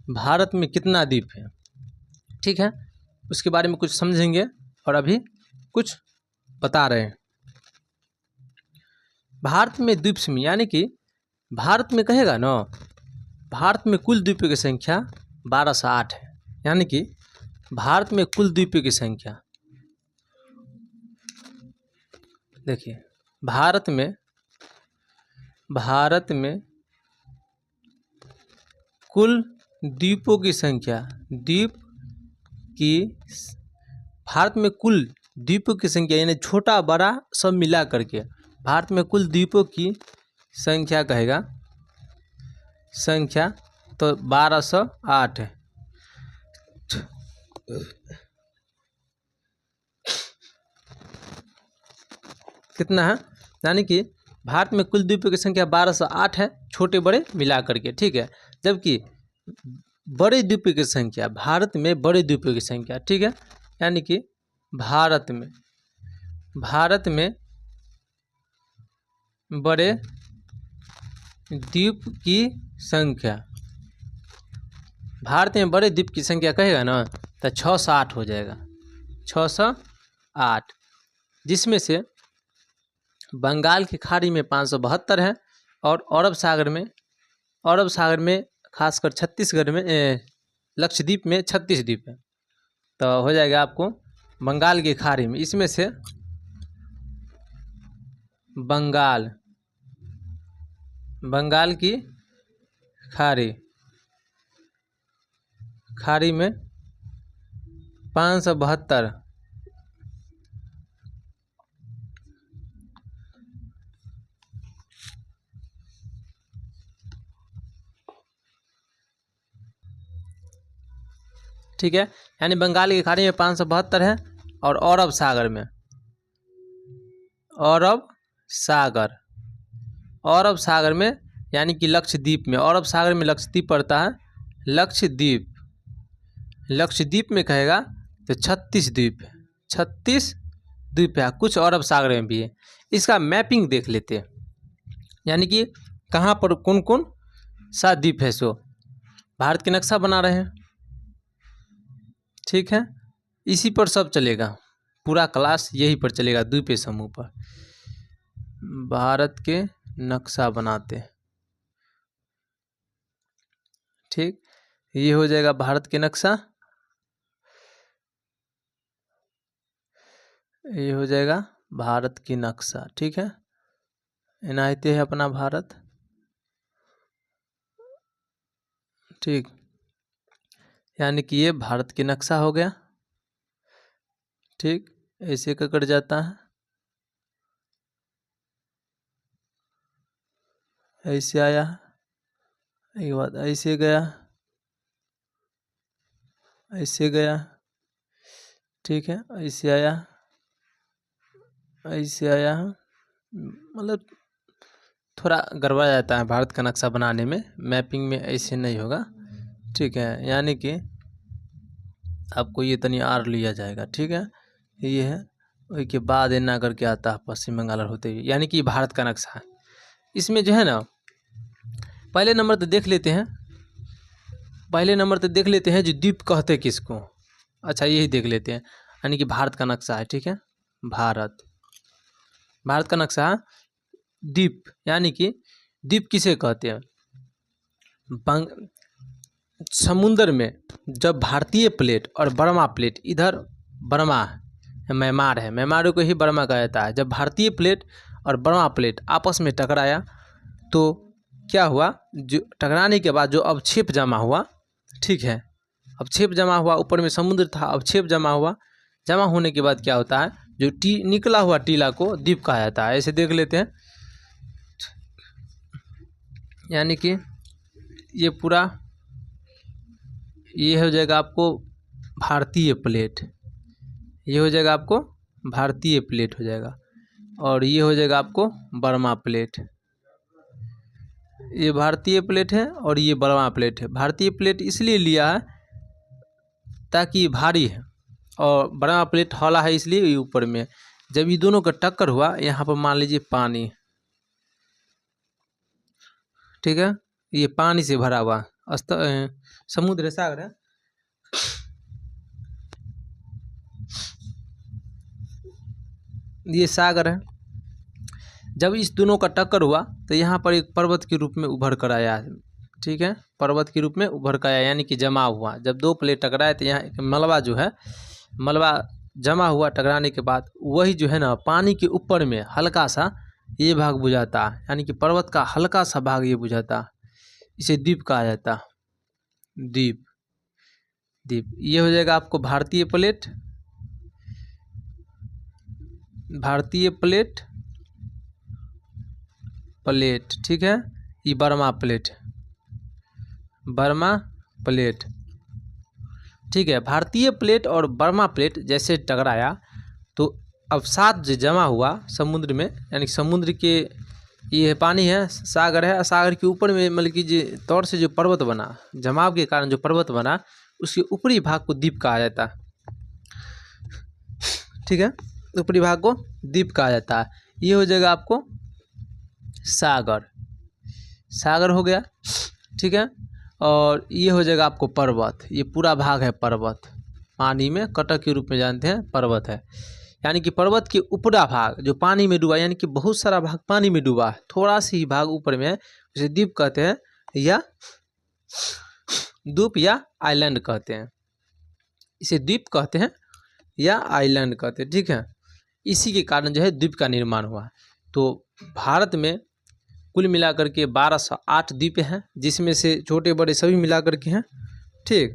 भारत में कितना द्वीप है, ठीक है, उसके बारे में कुछ समझेंगे और अभी कुछ बता रहे हैं। भारत में द्वीप समूह यानी कि भारत में कहेगा ना, भारत में कुल द्वीपों की संख्या 12 से 8 है। यानी कि भारत में कुल द्वीपों की संख्या, देखिए भारत में कुल द्वीपों की संख्या, भारत में कुल द्वीपों की संख्या यानी छोटा बड़ा सब मिला करके भारत में कुल द्वीपों की संख्या कहेगा, संख्या तो 1208 है। कितना है, यानी कि भारत में कुल द्वीपों की संख्या 1208 है, छोटे बड़े मिला करके, ठीक है। जबकि बड़े द्वीपों की संख्या, भारत में बड़े द्वीपों की संख्या, ठीक है, यानी कि भारत में बड़े द्वीप की संख्या, भारत में बड़े द्वीप की संख्या कहेगा ना तो 608 हो जाएगा, 608, जिसमें से बंगाल की खाड़ी में 572 है और अरब सागर में खासकर छत्तीसगढ़ में लक्षद्वीप में 36 द्वीप है। तो हो जाएगा आपको बंगाल की खाड़ी में, इसमें से बंगाल की खाड़ी में 572, ठीक है, यानी बंगाल की खाड़ी में 572 है और अरब सागर में यानी कि लक्षद्वीप में, अरब सागर में लक्षद्वीप पड़ता है, लक्षद्वीप में कहेगा तो 36 द्वीप है, कुछ अरब सागर में भी है। इसका मैपिंग देख लेते हैं, यानी कि कहाँ पर कौन कौन सा द्वीप है, सो भारत के नक्शा बना रहे हैं, ठीक है। इसी पर सब चलेगा, पूरा क्लास यही पर चलेगा, द्वीपीय समूह पर। भारत के नक्शा बनाते हैं, ठीक, ये हो जाएगा भारत के नक्शा, ये हो जाएगा भारत की नक्शा, ठीक है। एनाइते है अपना भारत, ठीक, यानी कि ये भारत की नक्शा हो गया, ठीक, ऐसे का कट जाता है, ऐसे आया, एक बात ऐसे गया, ठीक है, ऐसे आया, मतलब थोड़ा गड़बड़ा जाता है भारत का नक्शा बनाने में, मैपिंग में ऐसे नहीं होगा, ठीक है। यानी कि आपको ये तनी आर लिया जाएगा, ठीक है, ये है, उसके बाद एना करके आता है पश्चिम बंगाल होते हुए, यानी कि भारत का नक्शा है। इसमें जो है ना, पहले नंबर तो देख लेते हैं जो द्वीप कहते किसको, अच्छा यही देख लेते हैं, यानी कि भारत का नक्शा है, ठीक है, भारत का नक्शा है, द्वीप यानी कि द्वीप किसे कहते हैं, समुद्र में जब भारतीय प्लेट और बर्मा प्लेट, इधर बर्मा म्यांमार है, म्यांमार को ही बर्मा कहा जाता है, जब भारतीय प्लेट और बर्मा प्लेट आपस में टकराया तो क्या हुआ, जो टकराने के बाद जो अवक्षेप जमा हुआ, ठीक है, अवक्षेप जमा हुआ, ऊपर में समुद्र था, अवक्षेप जमा हुआ, जमा होने के बाद क्या होता है, जो निकला हुआ टीला को द्वीप कहा जाता है, ऐसे देख लेते हैं। यानी कि ये पूरा ये हो जाएगा आपको भारतीय प्लेट, ये हो जाएगा आपको भारतीय प्लेट हो जाएगा, और ये हो जाएगा आपको बर्मा प्लेट, ये भारतीय प्लेट है और ये बर्मा प्लेट है। भारतीय प्लेट इसलिए लिया है ताकि भारी है, और बर्मा प्लेट हौला है इसलिए ये ऊपर में। जब ये दोनों का टक्कर हुआ, यहाँ पर मान लीजिए पानी, ठीक है, ये पानी से भरा हुआ, समुद्र है, सागर है। ये सागर है। जब इस दोनों का टक्कर हुआ तो यहाँ पर एक पर्वत के रूप में उभर कर आया, ठीक है, पर्वत के रूप में उभर कर आया, यानी कि जमा हुआ। जब दो प्लेट टकराए तो यहाँ एक मलबा जो है, मलबा जमा हुआ टकराने के बाद, वही जो है ना पानी के ऊपर में हल्का सा ये भाग बुझाता, यानी कि पर्वत का हल्का सा भाग ये बुझाता, इसे द्वीप कहा जाता, द्वीप। द्वीप ये हो जाएगा आपको भारतीय प्लेट, भारतीय प्लेट, प्लेट, ठीक है। ये बर्मा प्लेट, बर्मा प्लेट, ठीक है। भारतीय प्लेट और बर्मा प्लेट जैसे टकराया तो अवसाद जो जमा हुआ समुद्र में, यानी समुद्र के ये पानी है, सागर है, सागर के ऊपर में मतलब कि जो तौर से जो पर्वत बना, जमाव के कारण जो पर्वत बना, उसके ऊपरी भाग को द्वीप कहा जाता है, ठीक है। ऊपरी भाग को द्वीप कहा जाता है। ये हो जाएगा आपको सागर, सागर हो गया, ठीक है। और ये हो जाएगा आपको पर्वत, ये पूरा भाग है पर्वत, पानी में कटक के रूप में जानते हैं पर्वत है, यानी कि पर्वत के ऊपरा भाग जो पानी में डूबा, यानी कि बहुत सारा भाग पानी में डूबा है, थोड़ा सी ही भाग ऊपर में है, उसे द्वीप कहते हैं, या द्वीप या आइलैंड कहते हैं, इसे द्वीप कहते हैं या आइलैंड कहते हैं, ठीक है। इसी के कारण जो है द्वीप का निर्माण हुआ। तो भारत में कुल मिलाकर के 1208 द्वीप हैं, जिसमें से छोटे बड़े सभी मिलाकर के हैं, ठीक।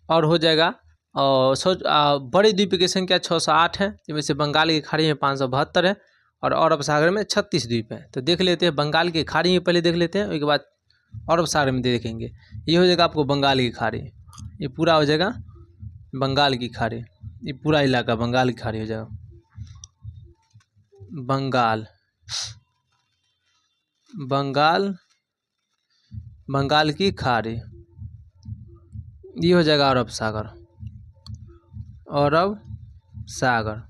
और हो जाएगा, और बड़े द्वीप की संख्या 608 है, जिनमें से बंगाल की खाड़ी में 572 है, और अरब सागर में 36 द्वीप है। तो देख लेते हैं बंगाल की खाड़ी में पहले देख लेते हैं, उसके बाद अरब सागर में देखेंगे। ये हो जाएगा आपको बंगाल की खाड़ी, ये पूरा हो जाएगा बंगाल की खाड़ी, ये पूरा इलाका बंगाल की खाड़ी हो जाएगा, बंगाल, बंगाल, बंगाल की खाड़ी। ये हो जाएगा अरब सागर, अरब सागर,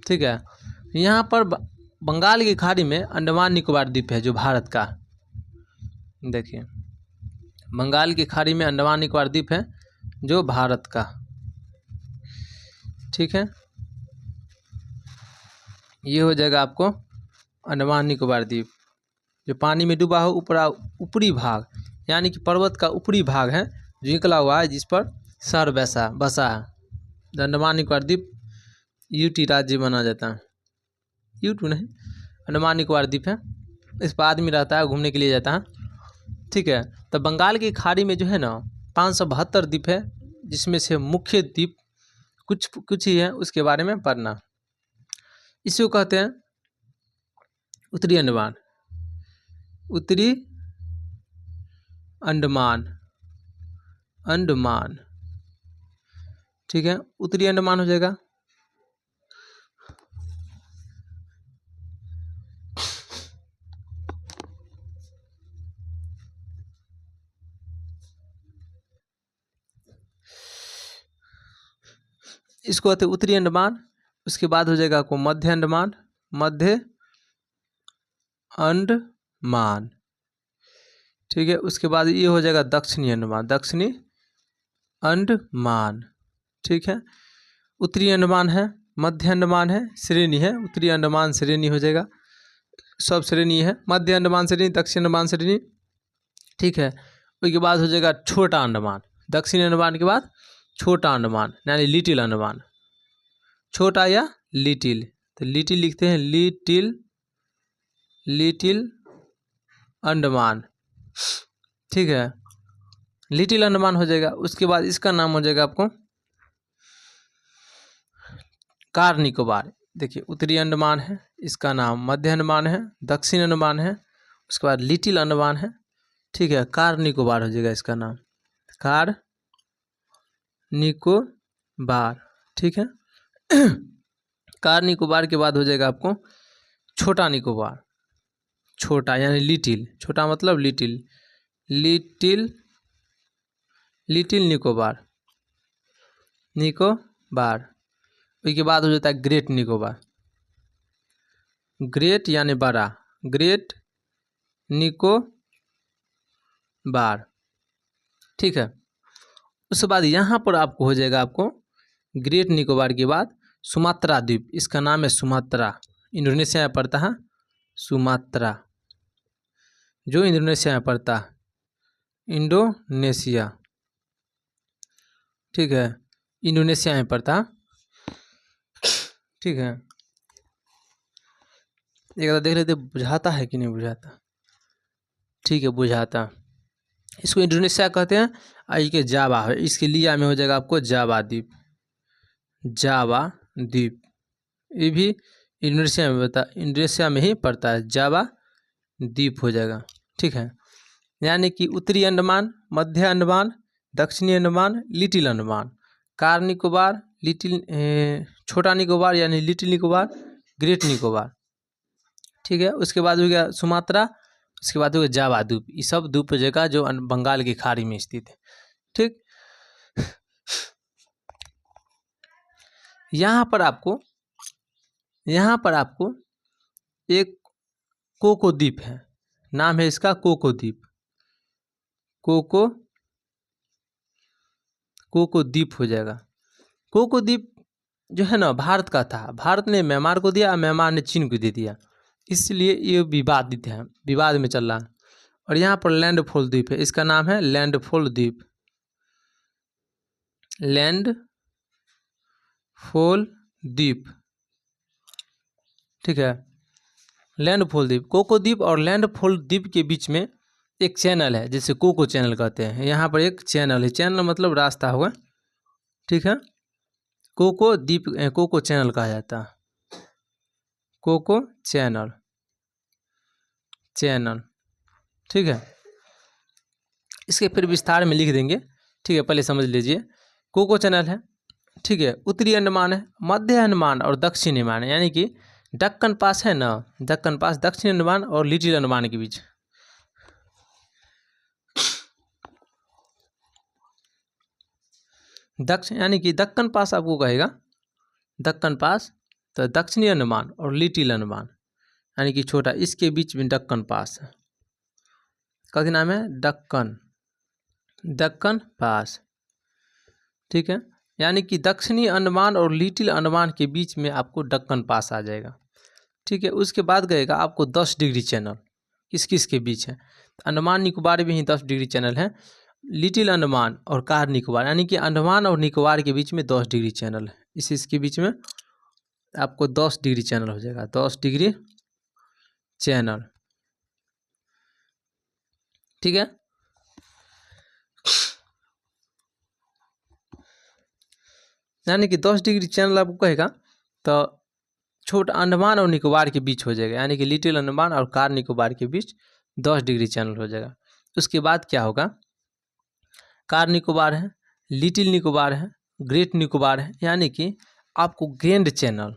ठीक है। यहाँ पर बंगाल की खाड़ी में अंडमान निकोबार द्वीप है जो भारत का, देखिए बंगाल की खाड़ी में अंडमान निकोबार द्वीप है जो भारत का, ठीक है। ये हो जाएगा आपको अंडमान निकोबार द्वीप, जो पानी में डूबा हो, ऊपरी भाग, यानी कि पर्वत का ऊपरी भाग है जो निकला हुआ है, जिस पर शहर बसा है। अंडमान निकोबार द्वीप यूटी राज्य माना जाता है, यूटी नहीं, अंडमान निकोबार द्वीप है, इस पर आदमी रहता है, घूमने के लिए जाता है, ठीक है। तो बंगाल की खाड़ी में जो है ना 572 द्वीप है, जिसमें से मुख्य द्वीप कुछ ही है, उसके बारे में पढ़ना। इसको कहते हैं उत्तरी अंडमान, उत्तरी अंडमान, अंडमान, ठीक है, उत्तरी अंडमान हो जाएगा। इसको कहते हैं उत्तरी अंडमान। उसके बाद हो जाएगा आपको मध्य अंडमान, मध्य अंडमान, ठीक है। उसके बाद ये हो जाएगा दक्षिणी अंडमान, दक्षिणी अंडमान, ठीक है। उत्तरी अंडमान है, मध्य अंडमान है, श्रेणी है, उत्तरी अंडमान श्रेणी हो जाएगा, सब श्रेणी है, मध्य अंडमान श्रेणी, दक्षिण अंडमान श्रेणी, ठीक है। उसके बाद हो जाएगा छोटा अंडमान, दक्षिणी अंडमान के बाद छोटा अंडमान, यानी लिटिल अंडमान, छोटा या लिटिल, तो लिटिल लिखते हैं, लिटिल, लिटिल अंडमान, ठीक है, लिटिल अंडमान हो जाएगा। उसके बाद इसका नाम हो जाएगा आपको कार निकोबार। देखिए उत्तरी अंडमान है, इसका नाम मध्य अंडमान है, दक्षिण अंडमान है, उसके बाद लिटिल अंडमान है, ठीक है। कार निकोबार हो जाएगा इसका नाम, कार निकोबार, ठीक है। कार निकोबार के बाद हो जाएगा आपको छोटा निकोबार, छोटा यानी लिटिल, छोटा मतलब little, little, little Nicobar, Nicobar. उसके बाद हो जाता है ग्रेट निकोबार, ग्रेट यानी बड़ा, ग्रेट निकोबार, ठीक है। उसके बाद यहाँ पर आपको हो जाएगा आपको ग्रेट निकोबार के बाद सुमात्रा द्वीप, इसका नाम है सुमात्रा, इंडोनेशिया में पड़ता है सुमात्रा, जो इंडोनेशिया में पड़ता है, इंडोनेशिया, ठीक है, इंडोनेशिया में पड़ता, ठीक है। एक बार देख लेते बुझाता है कि नहीं बुझाता, ठीक है बुझाता। इसको इंडोनेशिया कहते हैं, आई के जावा है, इसके लिया में हो जाएगा आपको जावा द्वीप, जावा द्वीप, ये भी इंडोनेशिया में ही पड़ता है, जावा द्वीप हो जाएगा, ठीक है। यानी कि उत्तरी अंडमान, मध्य अंडमान, दक्षिणी Andaman, little Andaman, car Nicobar, little छोटा निकोबार यानी लिटिल निकोबार, ग्रेट निकोबार, ठीक है। उसके बाद हो गया सुमात्रा, उसके बाद हो गया जावा द्वीप, ये सब द्वीप जगह जो बंगाल की खाड़ी में स्थित है, ठीक। यहाँ पर आपको एक कोको द्वीप है, नाम है इसका कोको द्वीप, कोको द्वीप हो जाएगा। कोको द्वीप जो है ना भारत का था, भारत ने म्यांमार को दिया, म्यांमार ने चीन को दे दिया, इसलिए ये विवादित है, विवाद में चल रहा है। और यहाँ पर लैंडफॉल द्वीप है, इसका नाम है लैंडफॉल द्वीप, लैंडफॉल द्वीप, ठीक है, लैंडफॉल द्वीप। कोको द्वीप और लैंडफॉल द्वीप के बीच में एक चैनल है, जिसे कोको चैनल कहते हैं। यहाँ पर एक चैनल है, चैनल मतलब रास्ता हुआ, ठीक है। कोको द्वीप कोको चैनल कहा जाता है, कोको चैनल, ठीक है। इसके फिर विस्तार में लिख देंगे, ठीक है, पहले समझ लीजिए। कोको चैनल है, ठीक है, उत्तरी अंडमान है, मध्य अंडमान और दक्षिणी अंडमान, यानी कि दक्कन पास है ना, दक्कन पास दक्षिणी अंडमान और लिटिल अंडमान के बीच, यानी कि दक्कन पास आपको कहेगा, दक्कन पास तो दक्षिणी अंडमान और लिटिल अंडमान यानी कि छोटा, इसके बीच में दक्कन पास है, क्या नाम है, दक्कन पास, ठीक है। यानी कि दक्षिणी अंडमान और लिटिल अंडमान के बीच में आपको दक्कन पास आ जाएगा, ठीक है। उसके बाद गएगा आपको 10 डिग्री चैनल, किस किस के बीच है, अंडमान निकोबार में ही 10 डिग्री चैनल है, लिटिल अंडमान और कार निकोबार, यानी कि अंडमान और निकोबार के बीच में 10 डिग्री चैनल है, इसके बीच में आपको 10 डिग्री चैनल हो जाएगा, 10 डिग्री चैनल, ठीक है। यानी कि 10 डिग्री चैनल आपको कहेगा तो छोटा अंडमान और निकोबार के बीच हो जाएगा, यानी कि लिटिल अंडमान और कार निकोबार के बीच 10 डिग्री चैनल हो जाएगा। उसके बाद क्या होगा, कार निकोबार है, लिटिल निकोबार है, ग्रेट निकोबार है, यानी कि आपको ग्रैंड चैनल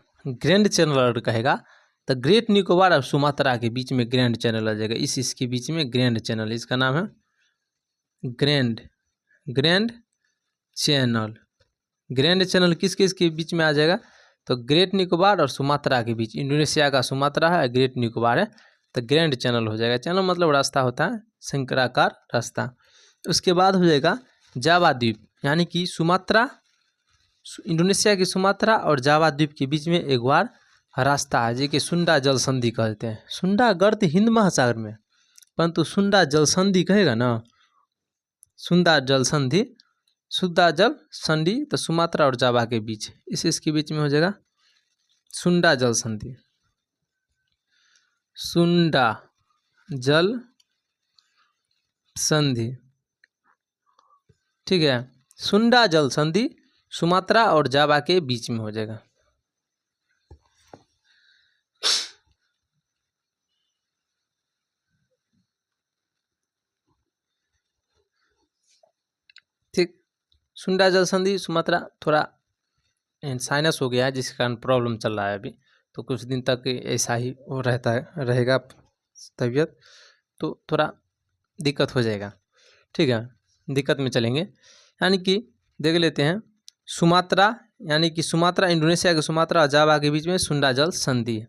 कहेगा तो ग्रेट निकोबार और सुमात्रा के बीच में ग्रैंड चैनल आ जाएगा, इसके बीच में ग्रैंड चैनल, इसका नाम है ग्रैंड चैनल। ग्रैंड चैनल किस किस के बीच में आ जाएगा, तो ग्रेट निकोबार और सुमात्रा के बीच, इंडोनेशिया का सुमात्रा है, ग्रेट निकोबार है, तो ग्रैंड चैनल हो जाएगा। चैनल मतलब रास्ता होता है, शंक्राकार रास्ता। उसके बाद हो जाएगा जावा द्वीप, यानी कि सुमात्रा, इंडोनेशिया की सुमात्रा और जावा द्वीप के बीच में एक बार रास्ता है, जो कि सुंडा जल संधि कहते हैं। सुंडा गर्त हिंद महासागर में, परंतु सुंडा जल संधि कहेगा ना, सुंडा जल संधि, सुंडा जल संधि तो सुमात्रा और जावा के बीच, इसके बीच में हो जाएगा सुंडा जल संधि, सुंडा जल संधि, ठीक है। सुंडा जल संधि सुमात्रा और जावा के बीच में हो जाएगा। ठीक, सुंडा जल संधि सुमात्रा, थोड़ा साइनस हो गया है जिसके कारण प्रॉब्लम चल रहा है अभी, तो कुछ दिन तक ऐसा ही हो रहता है, रहेगा तबीयत, तो थोड़ा दिक्कत हो जाएगा, ठीक है, दिक्कत में चलेंगे। यानी कि देख लेते हैं सुमात्रा, यानी कि सुमात्रा, इंडोनेशिया के सुमात्रा और जावा के बीच में सुंडा जल संधि है।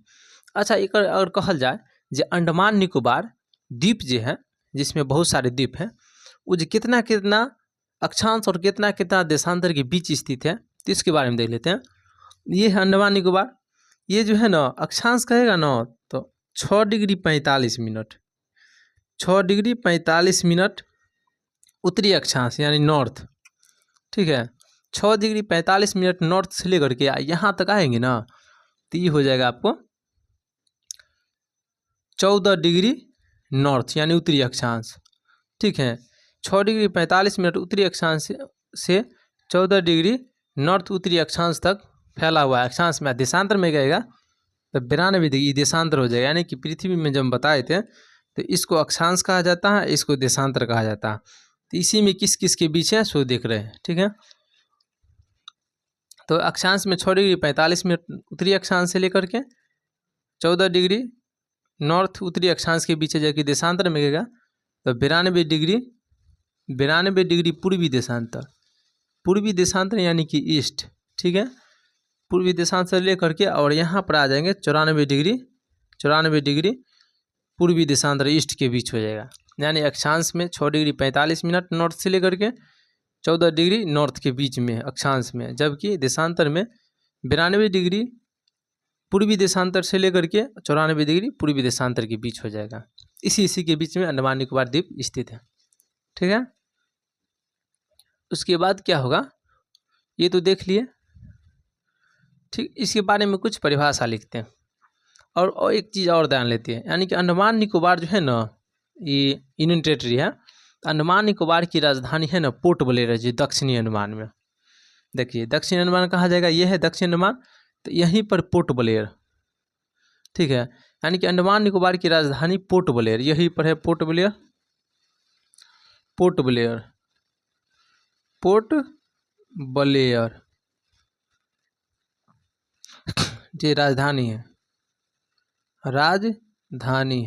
अच्छा, एक अगर कहल जाए जो अंडमान निकोबार द्वीप जो है, जिसमें बहुत सारे द्वीप हैं, वो जो कितना कितना अक्षांश और कितना कितना देशांतर के बीच स्थित है, तो इसके बारे में देख लेते हैं। ये है अंडमान निकोबार। ये जो है ना अक्षांश कहेगा ना तो 6 डिग्री 45 मिनट, 6 डिग्री 45 मिनट उत्तरी अक्षांश यानी नॉर्थ। ठीक है, 6 डिग्री 45 मिनट नॉर्थ से लेकर के यहाँ तक आएंगे ना तो ये हो जाएगा आपको 14 डिग्री नॉर्थ यानी उत्तरी अक्षांश। ठीक है, 6 डिग्री 45 मिनट उत्तरी अक्षांश से 14 डिग्री नॉर्थ उत्तरी अक्षांश तक फैला हुआ है। अक्षांश में देशांतर में गएगा तो 92 डिग्री देशांतर हो जाएगा। यानी कि पृथ्वी में जब बताए थे तो इसको अक्षांश कहा जाता है, इसको देशांतर कहा जाता है। तो इसी में किस किस के बीच है सो देख रहे हैं। ठीक है, तो अक्षांश में 6 डिग्री 45 मिनट उत्तरी अक्षांश से लेकर के 14 डिग्री नॉर्थ उत्तरी अक्षांश के बीच है, जबकि देशांतर में गएगा तो 92 डिग्री पूर्वी देशांतर, पूर्वी देशांतर यानी कि ईस्ट। ठीक है, पूर्वी देशांतर लेकर के और यहाँ पर आ जाएंगे 94 डिग्री पूर्वी देशांतर ईस्ट के बीच हो जाएगा। यानी अक्षांश में 6 डिग्री 45 मिनट नॉर्थ से लेकर के 14 डिग्री नॉर्थ के बीच में अक्षांश में, जबकि देशांतर में 92 डिग्री पूर्वी देशांतर से लेकर के 94 डिग्री पूर्वी देशांतर के बीच हो जाएगा। इसी के बीच में अंडमान निकोबार द्वीप स्थित है। ठीक है, उसके बाद क्या होगा ये तो देख लिए। ठीक, इसके बारे में कुछ परिभाषा लिखते हैं और एक चीज़ और ध्यान लेते हैं, यानी कि अंडमान निकोबार जो है ना ये यूनियन टेरिटरी है। अंडमान निकोबार की राजधानी है ना पोर्ट ब्लेयर है, जो दक्षिणी अंडमान में। देखिए दक्षिण अंडमान कहा जाएगा, ये है दक्षिण अंडमान, तो यहीं पर पोर्ट ब्लेयर। ठीक है, यानी कि अंडमान निकोबार की राजधानी पोर्ट ब्लेयर, यहीं पर है पोर्ट ब्लेयर। पोर्ट ब्लेयर ये राजधानी है, राजधानी।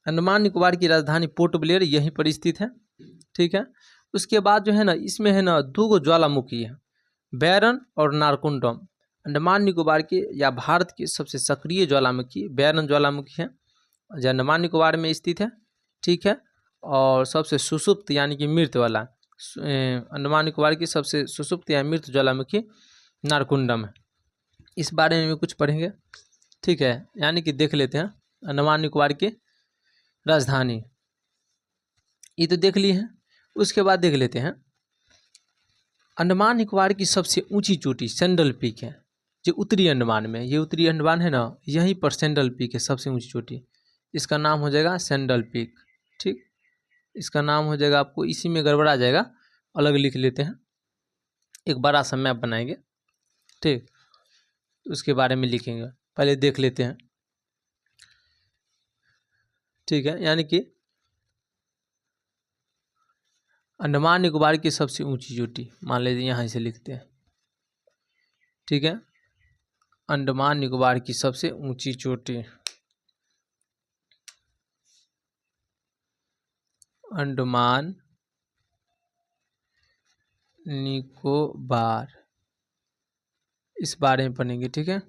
अंडमान निकोबार की राजधानी पोर्ट ब्लेयर यहीं पर स्थित है। ठीक है, उसके बाद जो है ना इसमें है ना 2 ज्वालामुखी है, बैरन और नारकुंडम। अंडमान निकोबार के या भारत के सबसे सक्रिय ज्वालामुखी बैरन ज्वालामुखी है, जो अंडमान निकोबार में स्थित है। ठीक है, और सबसे सुषुप्त यानी कि मृत वाला अंडमान निकोबार की सबसे सुषुप्त या मृत ज्वालामुखी नारकुंडम है। इस बारे में कुछ पढ़ेंगे। ठीक है, यानी कि देख लेते हैं अंडमान निकोबार की राजधानी, ये तो देख ली है। उसके बाद देख लेते हैं अंडमान निकोबार की सबसे ऊंची चोटी सेंडल पीक है, जो उत्तरी अंडमान में, ये उत्तरी अंडमान है ना, यहीं पर सेंडल पीक है सबसे ऊंची चोटी। इसका नाम हो जाएगा सेंडल पीक। ठीक, इसका नाम हो जाएगा, आपको इसी में गड़बड़ा जाएगा, अलग लिख लेते हैं, एक बड़ा सा मैप बनाएंगे। ठीक, उसके बारे में लिखेंगे, पहले देख लेते हैं। ठीक है, यानी कि अंडमान निकोबार की सबसे ऊंची चोटी, मान लीजिए यहाँ से लिखते हैं। ठीक है, अंडमान निकोबार की सबसे ऊंची चोटी, अंडमान निकोबार, इस बारे में पढ़ेंगे। ठीक है,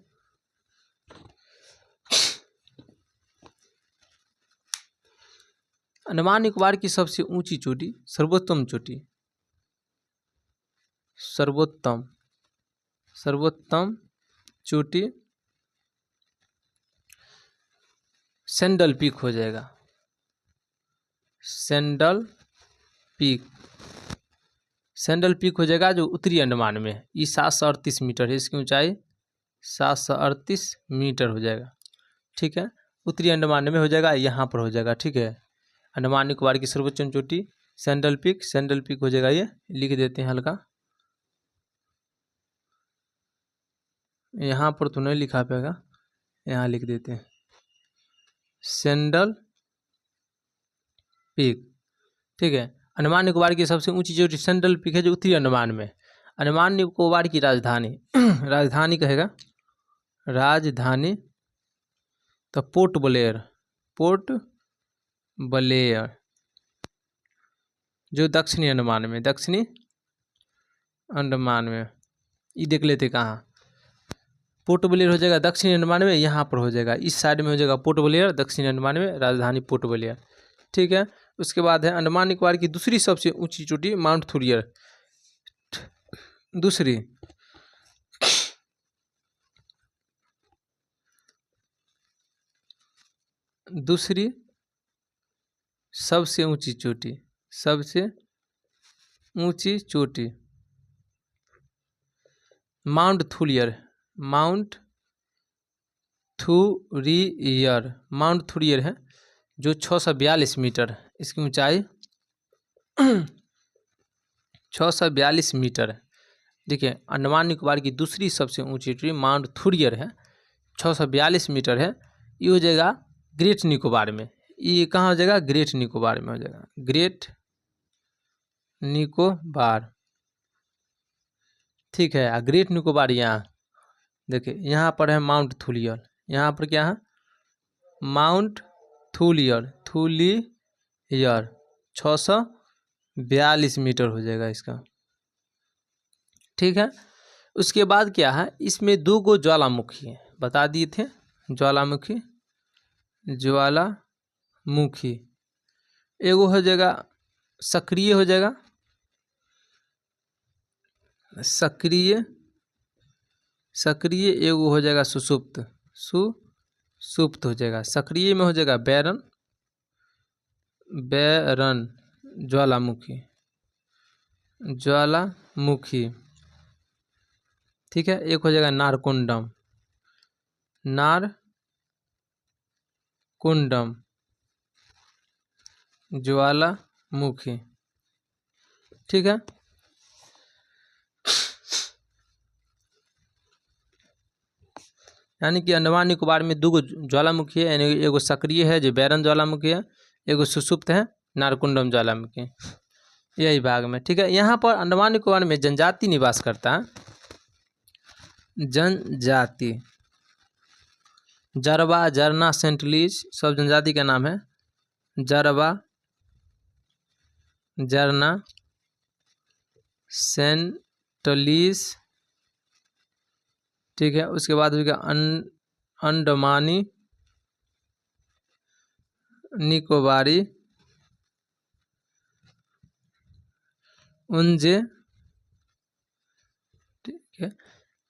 अंडमान निकोबार की सबसे ऊंची चोटी, सर्वोत्तम चोटी, सर्वोत्तम चोटी सेंडल पीक हो जाएगा। सेंडल पीक हो जाएगा, जो उत्तरी अंडमान में है। ये 738 मीटर है, इसकी ऊंचाई 738 मीटर हो जाएगा। ठीक है, उत्तरी अंडमान में हो जाएगा, यहाँ पर हो जाएगा। ठीक है, अंडमान निकोबार की सर्वोच्च चोटी सेंडल पीक हो जाएगा। ये लिख देते हैं हल्का, यहाँ पर तो नहीं लिखा पाएगा, यहाँ लिख देते हैं सेंडल पीक। ठीक है, अंडमान निकोबार की सबसे ऊंची चोटी सेंट्रल पीक है, जो उत्तरी अंडमान में। अंडमान निकोबार की राजधानी कहेगा, राजधानी तो पोर्ट ब्लेयर, जो दक्षिणी अंडमान में, ये देख लेते कहाँ, पोर्ट ब्लेयर हो जाएगा दक्षिणी अंडमान में, यहाँ पर हो जाएगा इस साइड में हो जाएगा पोर्ट ब्लेयर, दक्षिणी अंडमान में राजधानी पोर्ट ब्लेयर। ठीक है, उसके बाद है अंडमान निकोबार की दूसरी सबसे ऊंची चोटी माउंट थुरियर। दूसरी सबसे ऊंची चोटी, सबसे ऊंची चोटी माउंट थुरियर, माउंट थुरियर, माउंट थुरियर है जो 642 मीटर, इसकी ऊंचाई 642 मीटर है। देखिए अंडमान निकोबार की दूसरी सबसे ऊंची चोटी माउंट थुरियर है, 642 मीटर है। ये हो जाएगा ग्रेट निकोबार में। ये कहाँ हो जाएगा? ग्रेट निकोबार में हो जाएगा, ग्रेट निकोबार। ठीक है, ग्रेट निकोबार यहाँ देखिए यहाँ पर है माउंट थुलियर, यहाँ पर क्या है? माउंट थुलियर, थुलियर 642 मीटर हो जाएगा इसका। ठीक है, उसके बाद क्या है? इसमें 2 गो ज्वालामुखी है, बता दिए थे ज्वालामुखी, ज्वालामुखी एगो हो जाएगा सक्रिय, हो जाएगा सक्रिय, सक्रिय एगो हो जाएगा सुसुप्त, सुसुप्त हो जाएगा। सक्रिय में हो जाएगा बैरन, बैरन ज्वालामुखी, ज्वालामुखी। ठीक है, एक हो जाएगा नारकुंडम, नारकुंडम ज्वालामुखी। ठीक है, यानी कि अंडमान निकोबार में 2 गो ज्वालामुखी है, यानी एगो सक्रिय है जो बैरन ज्वालामुखी है, एगो सुसुप्त है नारकुंडम ज्वालामुखी, यही भाग में। ठीक है, यहाँ पर अंडमान निकोबार में जनजाति निवास करता है, जनजाति जरवा, जरना, सेंटलीज सब जनजाति का नाम है। जरवा, जरना, सेंटलीज। ठीक है, उसके बाद हो गया अंडमानी निकोबारी, उंजे। ठीक है,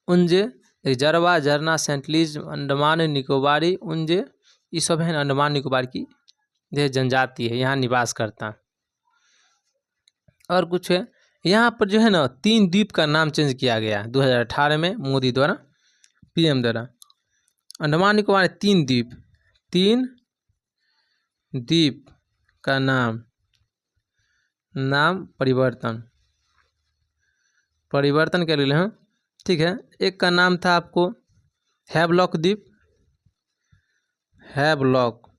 उंजे, जरवा, जरना, सेंटलीज, अंडमान निकोबारी, उंजे, ये सब है अंडमान निकोबार की यह जनजाति है, यहाँ निवास करता है। और कुछ है यहाँ पर जो है ना 3 द्वीप का नाम चेंज किया गया 2018 में मोदी द्वारा, पीएम द्वारा। अंडमान निकोबार 3 द्वीप, 3 द्वीप का नाम परिवर्तन कर लिए हैं। ठीक है, एक का नाम था आपको हैवलॉक द्वीप, हैवलॉक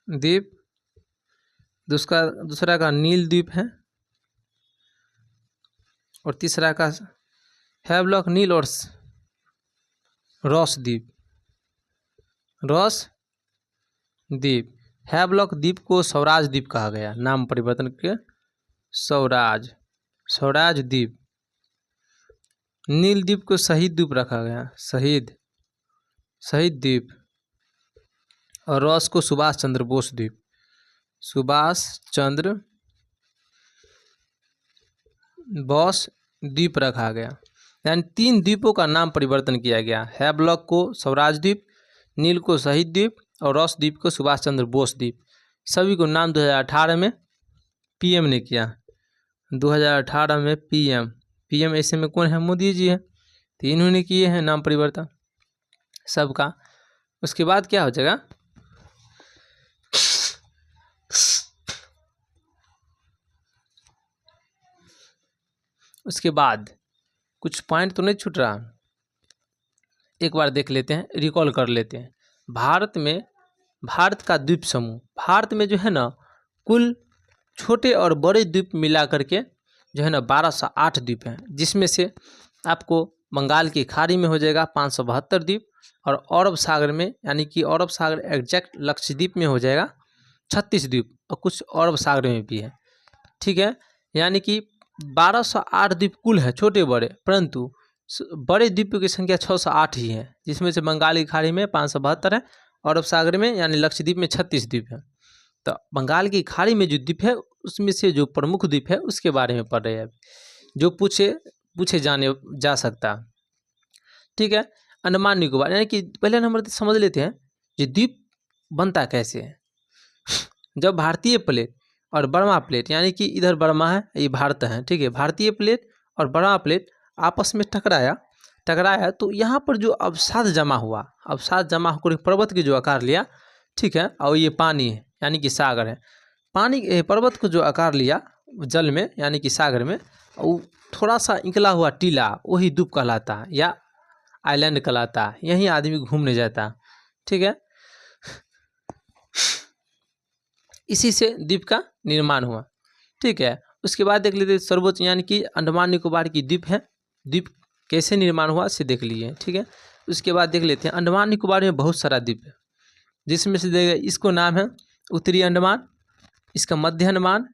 द्वीप। दूसरा का नील द्वीप है, और तीसरा का हैवलॉक, नील और रॉस द्वीप, रॉस द्वीप। हैवलॉक द्वीप को स्वराज द्वीप कहा गया, नाम परिवर्तन के स्वराज, स्वराज द्वीप। नील द्वीप को शहीद द्वीप रखा गया, शहीद, शहीद द्वीप। और रॉस को सुभाष चंद्र बोस द्वीप, सुभाष चंद्र बोस द्वीप रखा गया। यानी 3 द्वीपों का नाम परिवर्तन किया गया, हैवलॉक को स्वराज द्वीप, नील को शहीद द्वीप और रॉस द्वीप को सुभाष चंद्र बोस द्वीप। सभी को नाम 2018 में पीएम ने किया, 2018 में पीएम ऐसे में कौन है? मोदी जी है, तो इन्होंने किए हैं नाम परिवर्तन सबका। उसके बाद क्या हो जाएगा? उसके बाद कुछ पॉइंट तो नहीं छूट रहा, एक बार देख लेते हैं, रिकॉल कर लेते हैं। भारत का द्वीप समूह, भारत में जो है ना कुल छोटे और बड़े द्वीप मिला करके जो है ना 1208 द्वीप हैं, जिसमें से आपको बंगाल की खाड़ी में हो जाएगा 572 द्वीप, और अरब सागर में यानी कि अरब सागर एग्जैक्ट लक्षद्वीप में हो जाएगा 36 द्वीप, और कुछ अरब सागर में भी है। ठीक है, यानी कि 1208 द्वीप कुल है छोटे बड़े, परंतु बड़े द्वीपों की संख्या 608 ही है, जिसमें से बंगाल की खाड़ी में 572 है और अरब सागर में यानी लक्षद्वीप में 36 द्वीप है। तो बंगाल की खाड़ी में जो द्वीप है उसमें से जो प्रमुख द्वीप है उसके बारे में पढ़ रहे हैं, जो पूछे जा सकता। ठीक है, अंडमान निकोबार, यानी कि पहले नंबर समझ लेते हैं ये द्वीप बनता कैसे है। जब भारतीय प्लेट और बर्मा प्लेट, यानी कि इधर बर्मा है ये भारत है, ठीक है, भारतीय प्लेट और बर्मा प्लेट आपस में टकराया तो यहाँ पर जो अवसाद जमा होकर पर्वत की जो आकार लिया, ठीक है, और ये पानी है यानी कि सागर है, पानी पर्वत को जो आकार लिया जल में यानी कि सागर में, वो थोड़ा सा निकला हुआ टीला वही द्वीप कहलाता है या आइलैंड कहलाता है, यहीं आदमी घूमने जाता है। ठीक है, इसी से द्वीप का निर्माण हुआ। ठीक है, उसके बाद देख लेते हैं सर्वोच्च, यानी कि अंडमान निकोबार की द्वीप है, द्वीप कैसे निर्माण हुआ से देख लिए। ठीक है, उसके बाद देख लेते हैं अंडमान निकोबार में बहुत सारा द्वीप है, जिसमें से देखिए इसको नाम है उत्तरी अंडमान, इसका मध्य अंडमान,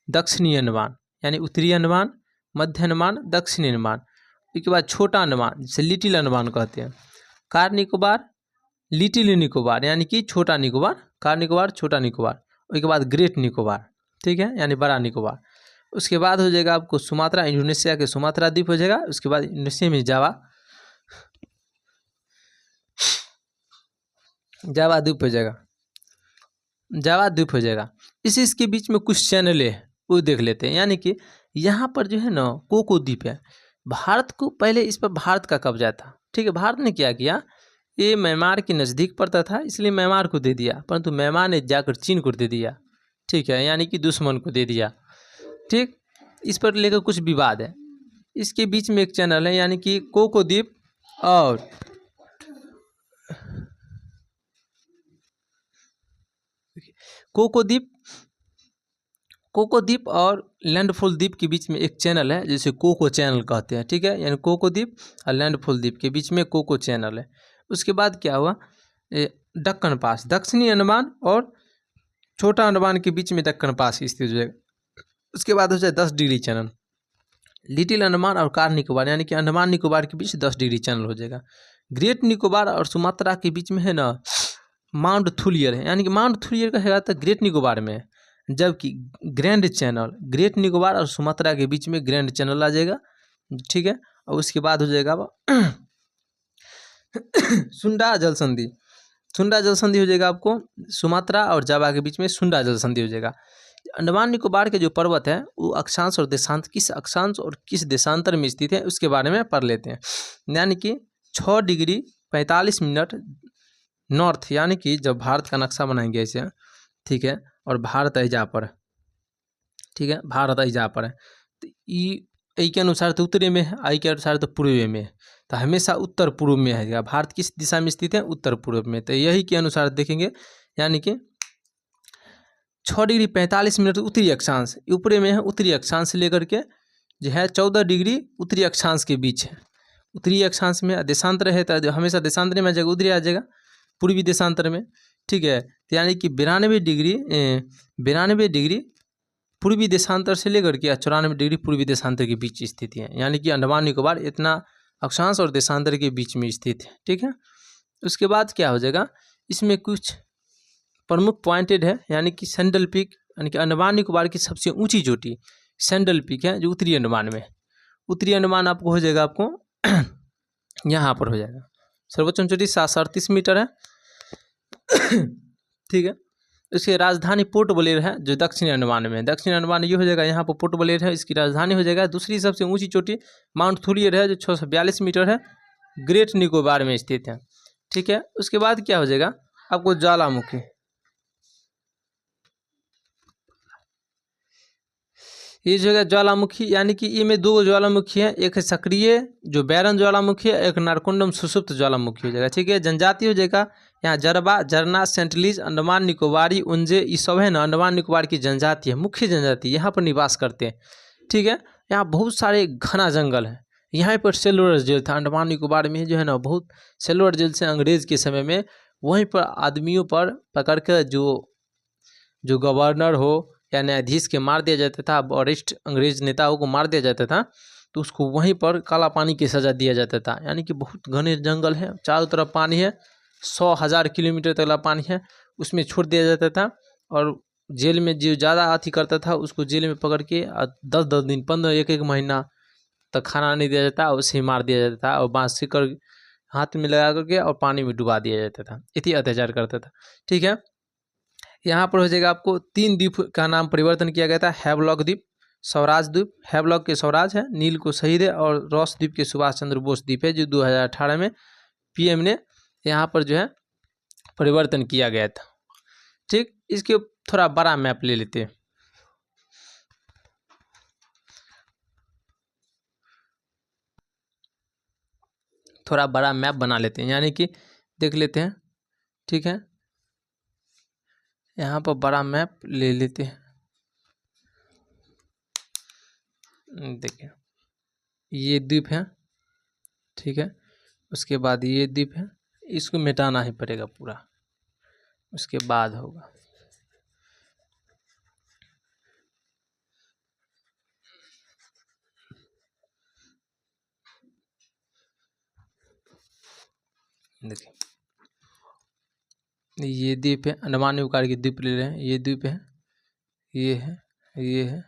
दक्षिणी अंडमान, यानी उत्तरी अंडमान, मध्य अंडमान, दक्षिणी अंडमान। उसके बाद छोटा अंडमान जिसे लिटिल अंडमान कहते हैं, कार निकोबार, लिटिल निकोबार यानी कि छोटा निकोबार, कार निकोबार, छोटा निकोबार। उसके बाद ग्रेट निकोबार, ठीक है, यानी बड़ा निकोबार। उसके बाद हो जाएगा आपको सुमात्रा, इंडोनेशिया के सुमात्रा द्वीप हो जाएगा। उसके बाद इंडोनेशिया में जावा द्वीप हो जाएगा, जावा द्वीप हो जाएगा। इसके बीच में कुछ चैनल है वो देख लेते हैं, यानी कि यहाँ पर जो है ना कोको द्वीप है। भारत को पहले इस पर भारत का कब्जा था। ठीक है, भारत ने क्या किया, ये म्यांमार के नज़दीक पड़ता था इसलिए म्यांमार को दे दिया, परंतु म्यांमार ने जाकर चीन को दे दिया। ठीक है, यानी कि दुश्मन को दे दिया। ठीक, इस पर लेकर कुछ विवाद है। इसके बीच में एक चैनल है यानी कि कोको द्वीप और कोको द्वीप और लैंडफॉल द्वीप के बीच में एक चैनल है जिसे कोको चैनल कहते हैं। ठीक है, यानी कोको द्वीप और लैंडफॉल द्वीप के बीच में कोको चैनल है। उसके बाद क्या हुआ, दक्कन पास, दक्षिणी अंडमान और छोटा अंडमान के बीच में दक्कन पास स्थित हो जाएगा। उसके बाद हो जाए 10 डिग्री चैनल, लिटिल अंडमान और कार निकोबार, यानी कि अंडमान निकोबार के बीच 10 डिग्री चैनल हो जाएगा। ग्रेट निकोबार और सुमात्रा के बीच में है ना माउंट थुलियर है, यानी कि माउंट थुलियर का है तो ग्रेट निकोबार में, जबकि ग्रैंड चैनल ग्रेट निकोबार और सुमात्रा के बीच में ग्रैंड चैनल आ जाएगा। ठीक है, और उसके बाद हो जाएगा सुंडा जल संधि, सुंडा जल संधि हो जाएगा आपको सुमात्रा और जावा के बीच में सुंडा जल संधि हो जाएगा। अंडमान निकोबार के जो पर्वत है वो अक्षांश और देशांत, किस अक्षांश और किस देशांतर में स्थित है उसके बारे में पढ़ लेते हैं। यानी कि 6 डिग्री 45 मिनट नॉर्थ, यानी कि जब भारत का नक्शा बनाएंगे ऐसे, ठीक है, और भारत ऐजा पर, ठीक है, भारत ऐजा पर है तो ई के अनुसार तो उत्तरी में है, आई के अनुसार तो पूर्व में है, तो हमेशा उत्तर पूर्व में है। भारत किस दिशा में स्थित है, उत्तर पूर्व में, तो यही के अनुसार देखेंगे। यानी कि 6 डिग्री 45 मिनट उत्तरी अक्षांश ऊपरी में है, उत्तरी अक्षांश से लेकर के जो है 14 डिग्री उत्तरी अक्षांश के बीच है। उत्तरी अक्षांश में देशांतर है तो हमेशा देशांतर में आ जाएगा, उधर आ जाएगा पूर्वी देशांतर में। ठीक है, तो यानी कि 92 डिग्री पूर्वी देशांतर से लेकर के 94 डिग्री पूर्वी देशांतर के बीच स्थित है। यानी कि अंडमान निकोबार इतना अक्षांश और देशांतर के बीच में स्थित है। ठीक है, उसके बाद क्या हो जाएगा, इसमें कुछ प्रमुख पॉइंटेड है, यानी कि सैंडल पीक, यानी कि अंडमान निकोबार की सबसे ऊंची चोटी सैंडल पीक है जो उत्तरी अंडमान में, उत्तरी अंडमान आपको हो जाएगा, आपको यहाँ पर हो जाएगा। सर्वोच्च चोटी 738 मीटर है। ठीक है, इसकी राजधानी पोर्ट ब्लेयर है जो दक्षिणी अंडमान में, दक्षिणी अंडमान ये हो जाएगा, यहाँ पर पोर्ट ब्लेयर है, इसकी राजधानी हो जाएगा। दूसरी सबसे ऊंची चोटी माउंट थुलियर है जो 642 मीटर है, ग्रेट निकोबार में स्थित है। ठीक है, उसके बाद क्या हो जाएगा आपको ज्वालामुखी, ये जो है ज्वालामुखी, यानी कि ये में 2 ज्वालामुखी है, एक है सक्रिय जो बैरन ज्वालामुखी है, एक नारकुंडम सुसुप्त ज्वालामुखी हो जाएगा। ठीक है, जनजाति हो जाएगा यहाँ जरबा, जरना, सेंटलीज, अंडमान निकोबारी, उंजे, ये सब है ना अंडमान निकोबार की जनजाति है, मुख्य जनजाति यहाँ पर निवास करते हैं। ठीक है, यहाँ बहुत सारे घना जंगल है, यहाँ पर सेलुलर जेल था अंडमान निकोबार में जो है ना, बहुत सेलुलर जेल से अंग्रेज के समय में वहीं पर आदमियों पर पकड़ कर जो गवर्नर हो या न्यायाधीश के मार दिया जाता था, वरिष्ठ अंग्रेज नेताओं को मार दिया जाता था। तो उसको वहीं पर काला पानी की सज़ा दिया जाता था। यानी कि बहुत घने जंगल है, चारों तरफ पानी है, 100,000 किलोमीटर तक पानी है, उसमें छोड़ दिया जाता था। और जेल में जो ज़्यादा अथी करता था उसको जेल में पकड़ के 10-10 दिन, 15, 1-1 महीना तक खाना नहीं दिया जाता, उसे ही मार दिया जाता था और बाँस सीकर हाथ में लगा करके और पानी में डुबा दिया जाता था। इतनी अत्याचार करता था। ठीक है, यहाँ पर हो जाएगा आपको 3 द्वीप का नाम परिवर्तन किया गया था। हैवलॉक द्वीप, स्वराज द्वीप। हैवलॉक के स्वराज है, नील को शहीद है, और रॉस द्वीप के सुभाष चंद्र बोस द्वीप है, जो 2018 में पीएम ने यहाँ पर जो है परिवर्तन किया गया था। ठीक, इसके थोड़ा बड़ा मैप ले लेते हैं। थोड़ा बड़ा मैप बना लेते हैं, यानी कि देख लेते हैं। ठीक है, यहाँ पर बड़ा मैप ले लेते हैं। देखिए ये द्वीप है, ठीक है, उसके बाद ये द्वीप है, इसको मिटाना ही पड़ेगा पूरा, उसके बाद होगा। देखिए ये द्वीप है, अंडमान निकोबार के द्वीप ले रहे हैं। ये द्वीप है, ये है, ये है,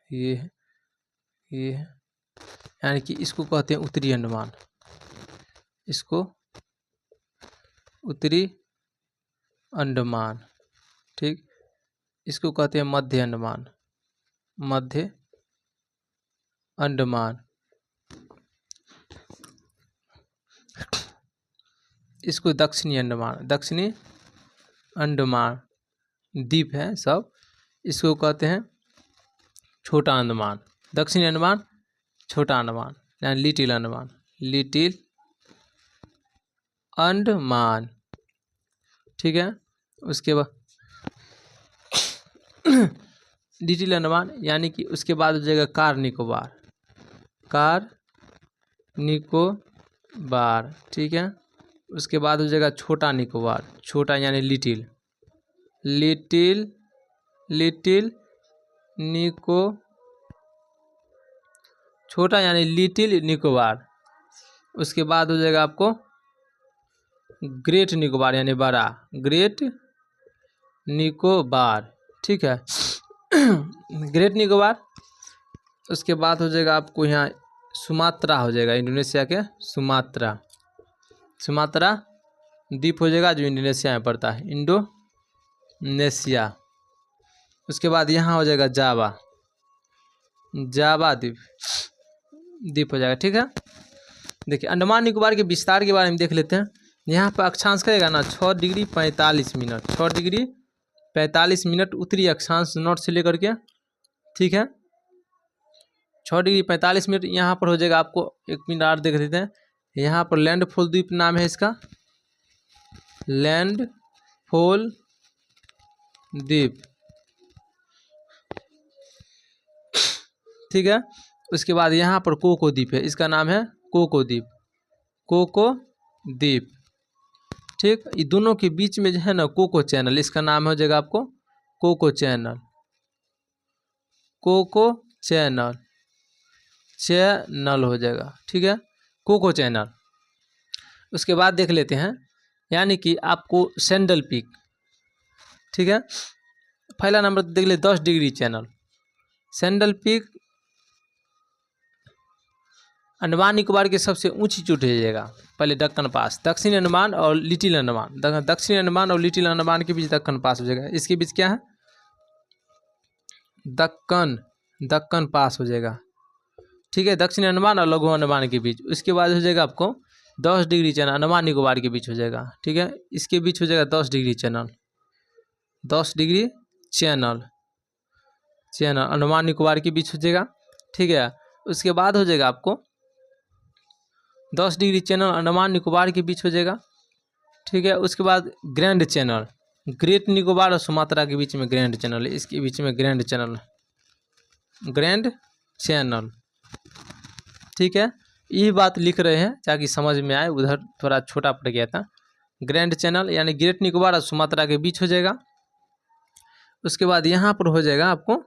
ये है, ये है, यानी कि इसको कहते हैं उत्तरी अंडमान, इसको उत्तरी अंडमान। ठीक, इसको कहते हैं मध्य अंडमान, मध्य अंडमान। इसको दक्षिणी अंडमान, दक्षिणी अंडमान द्वीप है सब, इसको कहते हैं छोटा अंडमान। दक्षिणी अंडमान, छोटा अंडमान, यानी लिटिल अंडमान, लिटिल अंडमान। ठीक है, उसके बाद लिटिल अंडमान, यानी कि उसके बाद हो जाएगा कार निकोबार, कार निकोबार। ठीक है, उसके बाद हो जाएगा छोटा निकोबार, छोटा यानी लिटिल, लिटिल, लिटिल निको, छोटा यानी लिटिल निकोबार। उसके बाद हो जाएगा आपको ग्रेट निकोबार यानी बड़ा, ग्रेट निकोबार। ठीक है, ग्रेट निकोबार। उसके बाद हो जाएगा आपको यहाँ सुमात्रा हो जाएगा, इंडोनेशिया के सुमात्रा, सुमात्रा द्वीप हो जाएगा जो इंडोनेशिया में पड़ता है, इंडोनेशिया। उसके बाद यहाँ हो जाएगा जावा, जावा द्वीप, द्वीप हो जाएगा। ठीक है, देखिए अंडमान निकोबार के विस्तार के बारे में देख लेते हैं। यहाँ पर अक्षांश करेगा ना 6 डिग्री 45 मिनट, 6 डिग्री 45 मिनट उत्तरी अक्षांश नॉर्थ से लेकर के। ठीक है, 6 डिग्री 45 मिनट यहाँ पर हो जाएगा आपको। 1 मिनट और देख लेते हैं। यहाँ पर लैंडफॉल द्वीप नाम है इसका, लैंडफॉल द्वीप। ठीक है, उसके बाद यहाँ पर कोको द्वीप है, इसका नाम है कोको द्वीप, कोको द्वीप। ठीक, ये दोनों के बीच में जो है ना कोको चैनल, इसका नाम हो जाएगा आपको Coco Chanel, Coco Chanel, Chanel हो जाएगा। ठीक है, कोको चैनल। उसके बाद देख लेते हैं, यानी कि आपको सैंडल पीक। ठीक है, पहला नंबर देख ले 10 degree channel, sandal peak Andaman Nicobar की सबसे ऊंची चोटी हो जाएगा। पहले दक्कन पास, दक्षिणी अंडमान और लिटिल अंडमान, दक्षिणी अंडमान और लिटिल अंडमान के बीच दक्कन पास हो जाएगा। इसके बीच क्या है, दक्कन, दक्कन पास हो जाएगा। ठीक है, दक्षिणी अंडमान और लघु अंडमान के बीच। उसके बाद हो जाएगा आपको 10 डिग्री चैनल अंडमान निकोबार के बीच हो जाएगा। ठीक है, इसके बीच हो जाएगा 10 degree channel, 10 degree channel, channel Andaman Nicobar के बीच हो जाएगा। ठीक है, उसके बाद हो जाएगा आपको 10 डिग्री चैनल अंडमान निकोबार के बीच हो जाएगा। ठीक है, उसके बाद ग्रैंड चैनल, ग्रेट निकोबार और सुमात्रा के बीच में ग्रैंड चैनल है, इसके बीच में ग्रैंड चैनल, ग्रैंड चैनल। ठीक है, यही बात लिख रहे हैं ताकि समझ में आए, उधर थोड़ा छोटा पड़ गया था। ग्रैंड चैनल यानी ग्रेट निकोबार और सुमात्रा के बीच हो जाएगा। उसके बाद यहाँ पर हो जाएगा आपको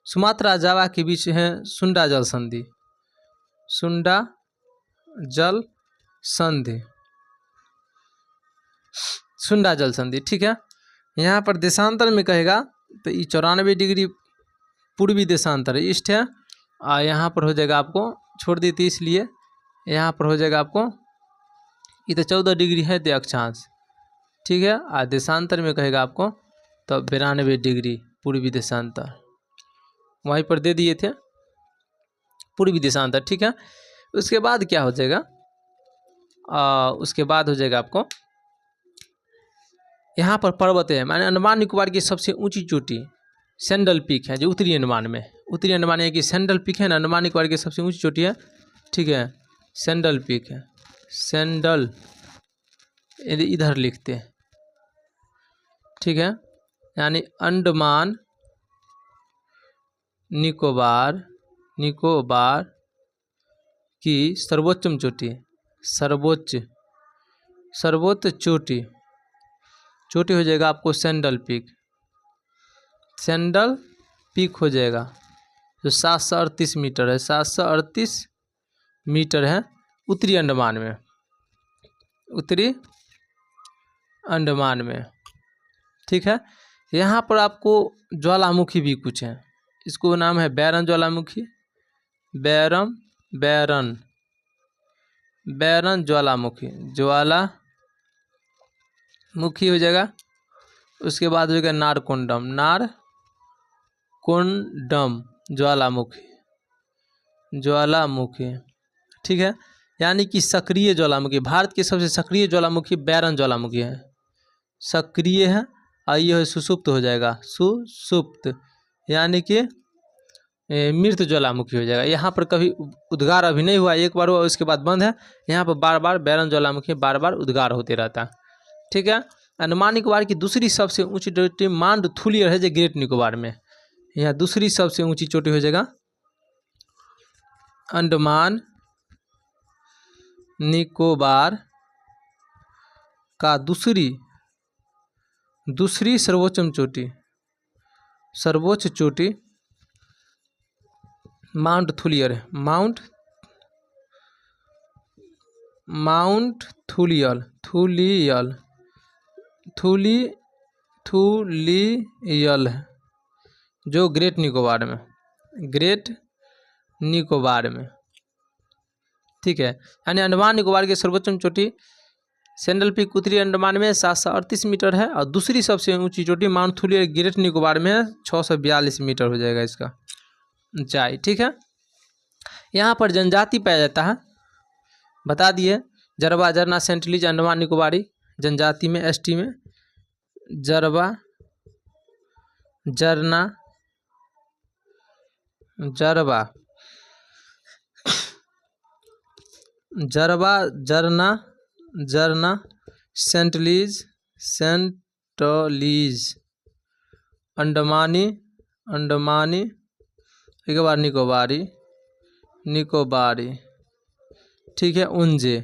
सुमात्रा जावा के बीच है सुंडा जल संधि, सुंडा जल संधि, सुंडा जल संधि। ठीक है, यहाँ पर देशांतर में कहेगा तो ये 94 डिग्री पूर्वी देशांतर ईस्ट है, और यहाँ पर हो जाएगा आपको, छोड़ दी थी इसलिए यहाँ पर हो जाएगा आपको, ये तो 14 डिग्री है तो अक्षांश। ठीक है, और देशांतर में कहेगा आपको तो 92 डिग्री पूर्वी देशांतर, वहीं पर दे दिए थे पूर्वी देशांतर। ठीक है, उसके बाद क्या हो जाएगा, उसके बाद हो जाएगा आपको यहाँ पर पर्वत है, माने अंडमान निकोबार की सबसे ऊंची चोटी सैंडल पीक है, जो उत्तरी अंडमान में, उत्तरी अंडमान है कि सैंडल पीक है ना, अंडमान निकोबार की सबसे ऊंची चोटी है। ठीक है, सैंडल पीक है, सैंडल इधर लिखते हैं। ठीक है, यानी अंडमान निकोबार की सर्वोच्चम चोटी, सर्वोच्च चोटी हो जाएगा आपको सैंडल पीक हो जाएगा, जो 738 मीटर है, 738 मीटर है उत्तरी अंडमान में। ठीक है, यहाँ पर आपको ज्वालामुखी भी कुछ है, इसको नाम है बैरन ज्वालामुखी, बैरन ज्वालामुखी हो जाएगा। उसके बाद हो जाएगा नारकोंडम ज्वालामुखी। ठीक है, यानी कि सक्रिय ज्वालामुखी, भारत की सबसे सक्रिय ज्वालामुखी बैरन ज्वालामुखी है, सक्रिय है, और ये सुसुप्त हो जाएगा, सुसुप्त यानी कि मृत ज्वालामुखी हो जाएगा। यहाँ पर कभी उद्गार अभी नहीं हुआ, एक बार हुआ उसके बाद बंद है, यहाँ पर बार बार बैरन ज्वालामुखी बार बार उद्गार होते रहता है। ठीक है, अंडमान निकोबार की दूसरी सबसे ऊंची चोटी मांडथुलियर है, जो ग्रेट निकोबार में, यहाँ दूसरी सबसे ऊंची चोटी हो जाएगा अंडमान निकोबार का दूसरी सर्वोच्च चोटी माउंटथुलियर है, थुलियल है, जो ग्रेट निकोबार में। ठीक है, यानी अंडमान निकोबार की सर्वोच्चम चोटी सैंडल पीक उत्तरी अंडमान में 738 मीटर है, और दूसरी सबसे ऊंची चोटी माउंटथुलियर ग्रेट निकोबार में 642 मीटर हो जाएगा इसका ऊंचाई। ठीक है, यहाँ पर जनजाति पाया जाता है, बता दिए, जरबा जरना सेंटलीज अंडमान निकोबारी जनजाति में, एसटी में जरबा जरना सेंटलीज अंडमानी एक बार निकोबारी। ठीक है, उंजे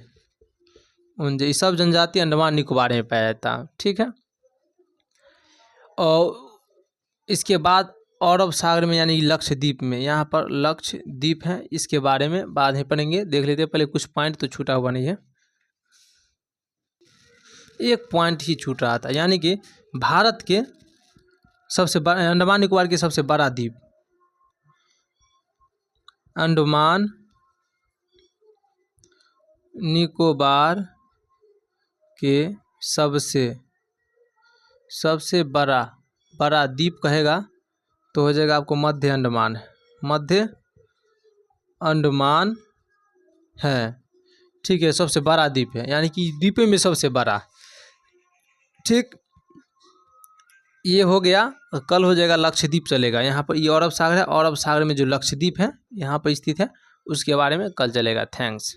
ये सब जनजाति अंडमान निकोबार में पाया जाता है। ठीक है, और इसके बाद अरब सागर में यानी लक्षद्वीप में, यहाँ पर लक्षद्वीप है, इसके बारे में बाद में पढ़ेंगे, देख लेते हैं। पहले कुछ पॉइंट तो छूटा हुआ नहीं है, एक पॉइंट ही छूट रहा था, यानी कि भारत के सबसे बड़ा अंडमान निकोबार के सबसे बड़ा द्वीप, अंडमान निकोबार के सबसे बड़ा द्वीप कहेगा तो हो जाएगा आपको मध्य अंडमान है। ठीक है, सबसे बड़ा द्वीप है, यानी कि द्वीपों में सबसे बड़ा। ठीक, ये हो गया, कल हो जाएगा लक्षद्वीप चलेगा। यहाँ पर ये अरब सागर है, अरब सागर में जो लक्षद्वीप है यहाँ पर स्थित है, उसके बारे में कल चलेगा। थैंक्स।